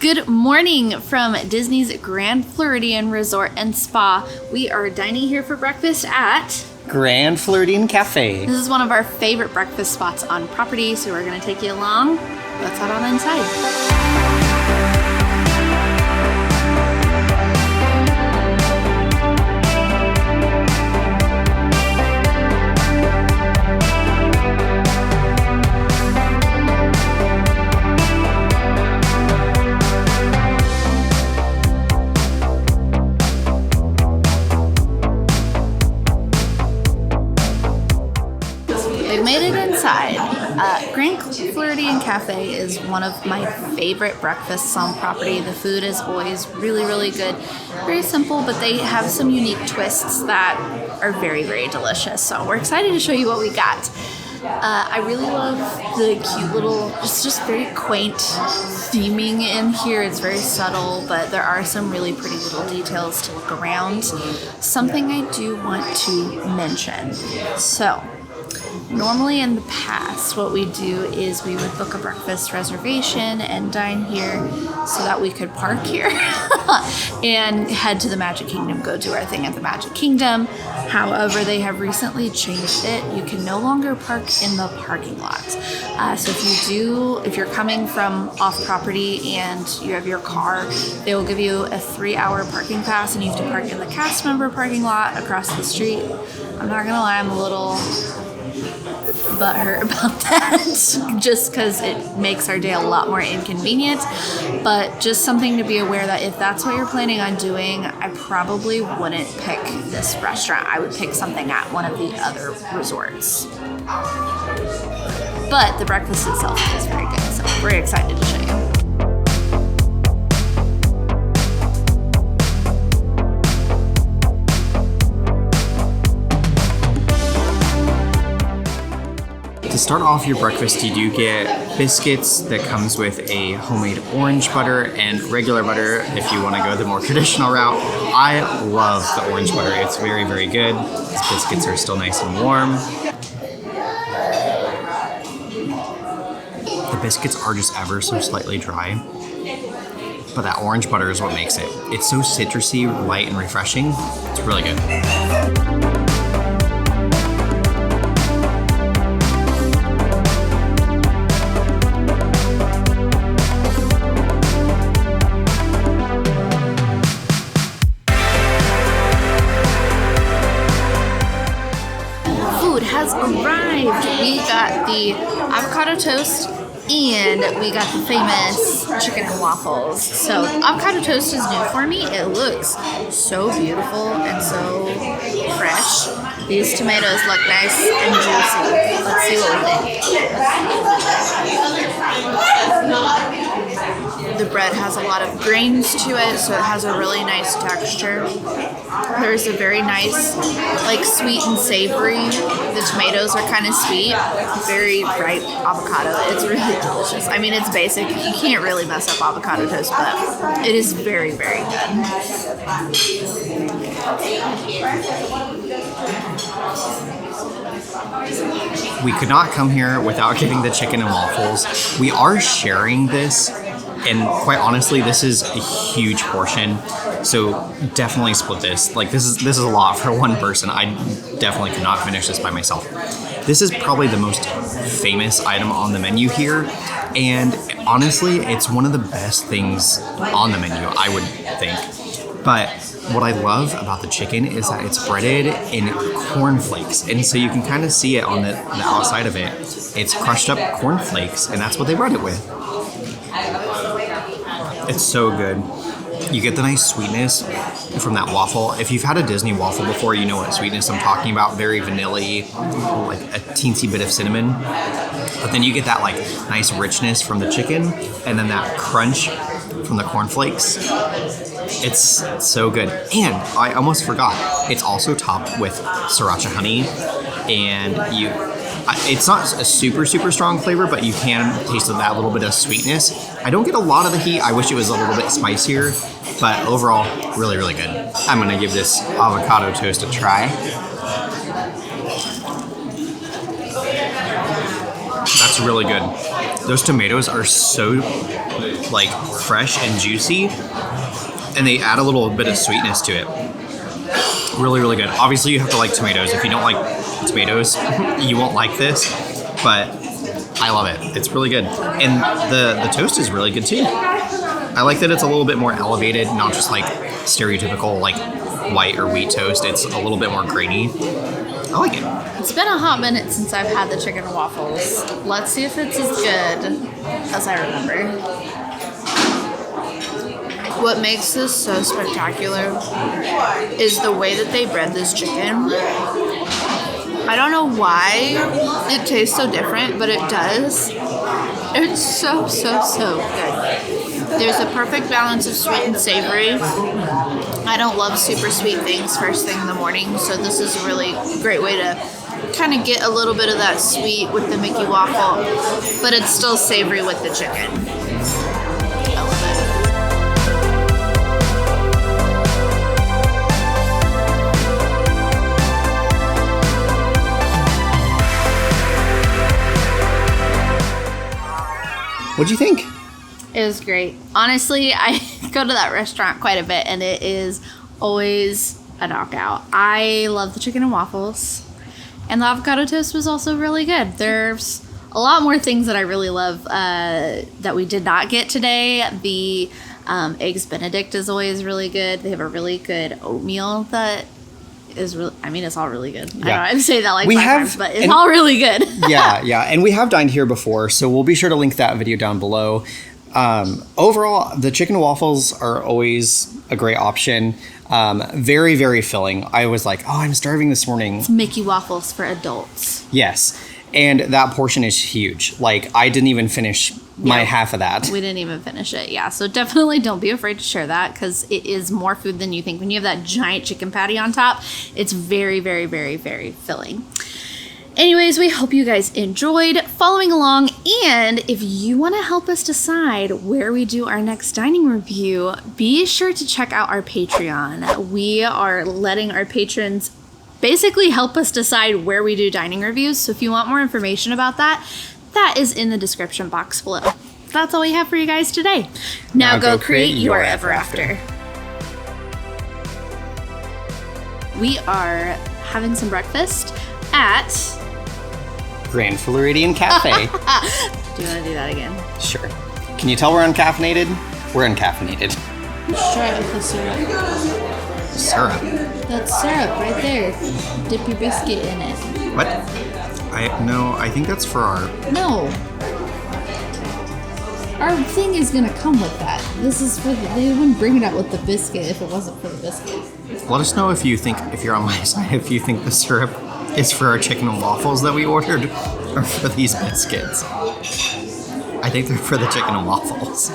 Good morning from Disney's Grand Floridian Resort and Spa. We are dining here for breakfast at Grand Floridian Cafe. This is one of our favorite breakfast spots on property, so we're going to take you along. Let's head on inside. We've made it inside. Grand Floridian Cafe is one of my favorite breakfasts on property. The food is always really, really good. Very simple, but they have some unique twists that are very, very delicious. So we're excited to show you what we got. I really love the cute little, it's just very quaint theming in here. It's very subtle, but there are some really pretty little details to look around. Something I do want to mention. So, normally in the past, what we do is we would book a breakfast reservation and dine here so that we could park here and head to the Magic Kingdom, go do our thing at the Magic Kingdom. However, they have recently changed it. You can no longer park in the parking lot. So if you're coming from off property and you have your car, they will give you a 3-hour parking pass and you have to park in the cast member parking lot across the street. I'm not gonna lie, I'm a little butthurt about that just because it makes our day a lot more inconvenient, but just something to be aware that if that's what you're planning on doing, I probably wouldn't pick this restaurant. I would pick something at one of the other resorts, but the breakfast itself is very good, so we're excited to show you. To start off your breakfast, you do get biscuits that comes with a homemade orange butter and regular butter if you want to go the more traditional route. I love the orange butter. It's very, very good. These biscuits are still nice and warm. The biscuits are just ever so slightly dry, but that orange butter is what makes it. It's so citrusy, light, and refreshing. It's really good. Has arrived. We got the avocado toast and we got the famous chicken and waffles. So avocado toast is new for me. It looks so beautiful and so fresh. These tomatoes look nice and juicy. Let's see what we think. The bread has a lot of grains to it, so it has a really nice texture. There's a very nice, like, sweet and savory. The tomatoes are kind of sweet, very ripe avocado. It's really delicious. I mean, it's basic. You can't really mess up avocado toast, but it is very, very good. We could not come here without getting the chicken and waffles. We are sharing this, and quite honestly, this is a huge portion. So definitely split this. Like this is a lot for one person. I definitely could not finish this by myself. This is probably the most famous item on the menu here, and honestly, it's one of the best things on the menu, I would think. But what I love about the chicken is that it's breaded in cornflakes, and so you can kind of see it on the outside of it. It's crushed up cornflakes, and that's what they bread it with. It's so good. You get the nice sweetness from that waffle. If you've had a Disney waffle before, you know what sweetness I'm talking about. Very vanilla-y, like a teensy bit of cinnamon. But then you get that like nice richness from the chicken, and then that crunch from the cornflakes. It's so good. And I almost forgot, it's also topped with sriracha honey, and it's not a super, super strong flavor, but you can taste that little bit of sweetness. I don't get a lot of the heat. I wish it was a little bit spicier, but overall, really, really good. I'm gonna give this avocado toast a try. That's really good. Those tomatoes are so like fresh and juicy, and they add a little bit of sweetness to it. Really, really good. Obviously, you have to like tomatoes. If you don't like tomatoes, you won't like this, but I love it. It's really good. And the toast is really good too. I like that it's a little bit more elevated, not just like stereotypical like white or wheat toast. It's a little bit more grainy. I like it. It's been a hot minute since I've had the chicken and waffles. Let's see if it's as good as I remember. What makes this so spectacular is the way that they bread this chicken. I don't know why it tastes so different, but it does. It's so, so, so good. There's a perfect balance of sweet and savory. I don't love super sweet things first thing in the morning, so this is a really great way to kind of get a little bit of that sweet with the Mickey waffle, but it's still savory with the chicken. I love it. What'd you think? It was great. Honestly, I go to that restaurant quite a bit, and it is always a knockout. I love the chicken and waffles, and the avocado toast was also really good. There's a lot more things that I really love that we did not get today. The eggs Benedict is always really good. They have a really good oatmeal that is really, I mean, it's all really good. Yeah. I don't know, I'd say that like 5 times, but it's all really good. yeah. And we have dined here before, so we'll be sure to link that video down below. Overall, the chicken and waffles are always a great option. Very, very filling. I was like, oh, I'm starving this morning. It's Mickey waffles for adults. Yes. And that portion is huge. Like, I didn't even finish my half of that. We didn't even finish it. Yeah. So definitely don't be afraid to share that, because it is more food than you think. When you have that giant chicken patty on top, it's very, very, very, very filling. Anyways, we hope you guys enjoyed following along, and if you want to help us decide where we do our next dining review, be sure to check out our Patreon. We are letting our patrons basically help us decide where we do dining reviews, so if you want more information about that, that is in the description box below. That's all we have for you guys today. Now go create your ever after. We are having some breakfast at Grand Floridian Cafe. Do you want to do that again? Sure. Can you tell we're uncaffeinated? We're uncaffeinated. Let's try it with the syrup. Syrup? That's syrup right there. Dip your biscuit in it. What? I think that's for our... No. Our thing is going to come with that. This is for they wouldn't bring it out with the biscuit if it wasn't for the biscuit. Let us know if you're on my side, if you think the syrup is for our chicken and waffles that we ordered, or for these biscuits. I think they're for the chicken and waffles.